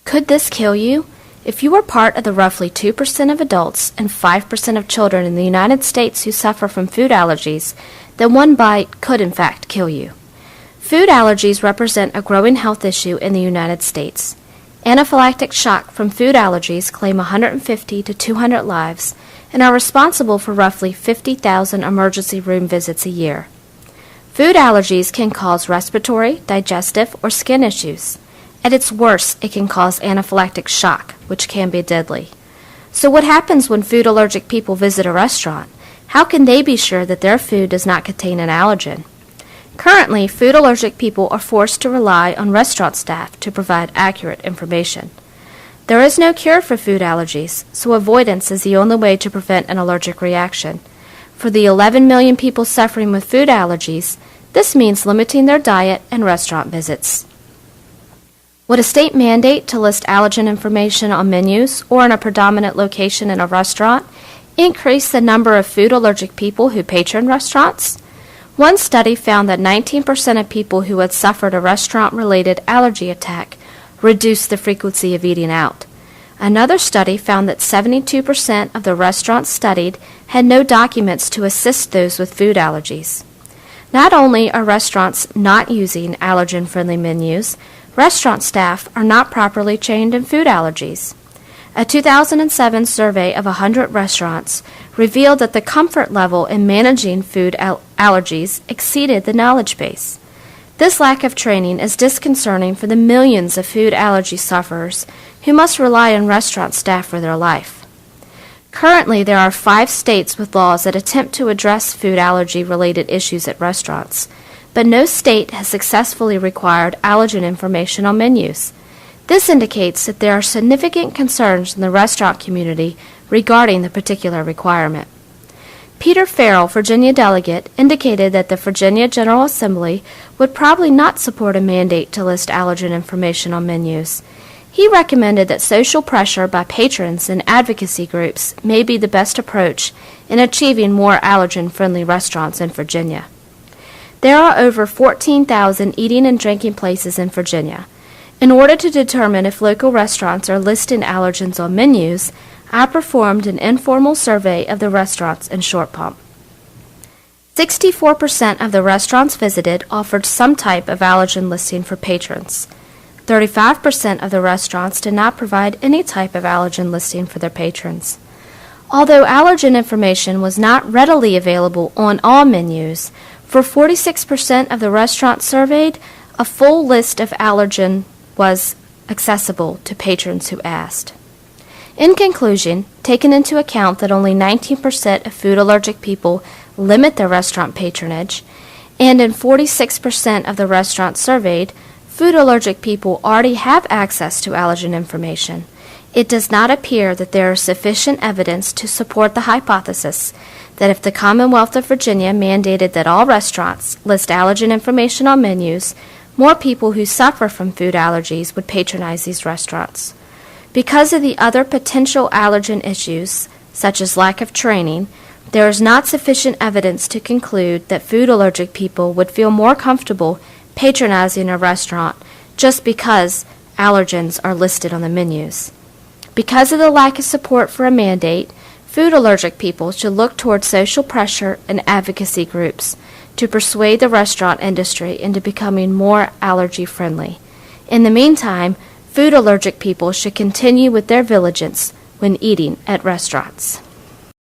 Could this kill you? If you are part of the roughly 2% of adults and 5% of children in the United States who suffer from food allergies, then one bite could in fact kill you. Food allergies represent a growing health issue in the United States. Anaphylactic shock from food allergies claim 150 to 200 lives and are responsible for roughly 50,000 emergency room visits a year. Food allergies can cause respiratory, digestive, or skin issues. At its worst, it can cause anaphylactic shock, which can be deadly. So what happens when food allergic people visit a restaurant? How can they be sure that their food does not contain an allergen? Currently, food allergic people are forced to rely on restaurant staff to provide accurate information. There is no cure for food allergies, so avoidance is the only way to prevent an allergic reaction. For the 11 million people suffering with food allergies, this means limiting their diet and restaurant visits. Would a state mandate to list allergen information on menus or in a predominant location in a restaurant increase the number of food allergic people who patron restaurants? One study found that 19% of people who had suffered a restaurant-related allergy attack reduced the frequency of eating out. Another study found that 72% of the restaurants studied had no documents to assist those with food allergies. Not only are restaurants not using allergen-friendly menus, restaurant staff are not properly trained in food allergies. A 2007 survey of 100 restaurants revealed that the comfort level in managing food allergies exceeded the knowledge base. This lack of training is disconcerting for the millions of food allergy sufferers who must rely on restaurant staff for their life. Currently, there are 5 states with laws that attempt to address food allergy-related issues at restaurants, but no state has successfully required allergen information on menus. This indicates that there are significant concerns in the restaurant community regarding the particular requirement. Peter Farrell, Virginia delegate, indicated that the Virginia General Assembly would probably not support a mandate to list allergen information on menus. He recommended that social pressure by patrons and advocacy groups may be the best approach in achieving more allergen-friendly restaurants in Virginia. There are over 14,000 eating and drinking places in Virginia. In order to determine if local restaurants are listing allergens on menus, I performed an informal survey of the restaurants in Short Pump. 64% of the restaurants visited offered some type of allergen listing for patrons. 35% of the restaurants did not provide any type of allergen listing for their patrons. Although allergen information was not readily available on all menus, for 46% of the restaurants surveyed, a full list of allergen was accessible to patrons who asked. In conclusion, taking into account that only 19% of food allergic people limit their restaurant patronage, and in 46% of the restaurants surveyed, food allergic people already have access to allergen information, it does not appear that there is sufficient evidence to support the hypothesis that if the Commonwealth of Virginia mandated that all restaurants list allergen information on menus, more people who suffer from food allergies would patronize these restaurants. Because of the other potential allergen issues, such as lack of training, there is not sufficient evidence to conclude that food allergic people would feel more comfortable patronizing a restaurant just because allergens are listed on the menus. Because of the lack of support for a mandate, food allergic people should look toward social pressure and advocacy groups to persuade the restaurant industry into becoming more allergy-friendly. In the meantime, food allergic people should continue with their vigilance when eating at restaurants.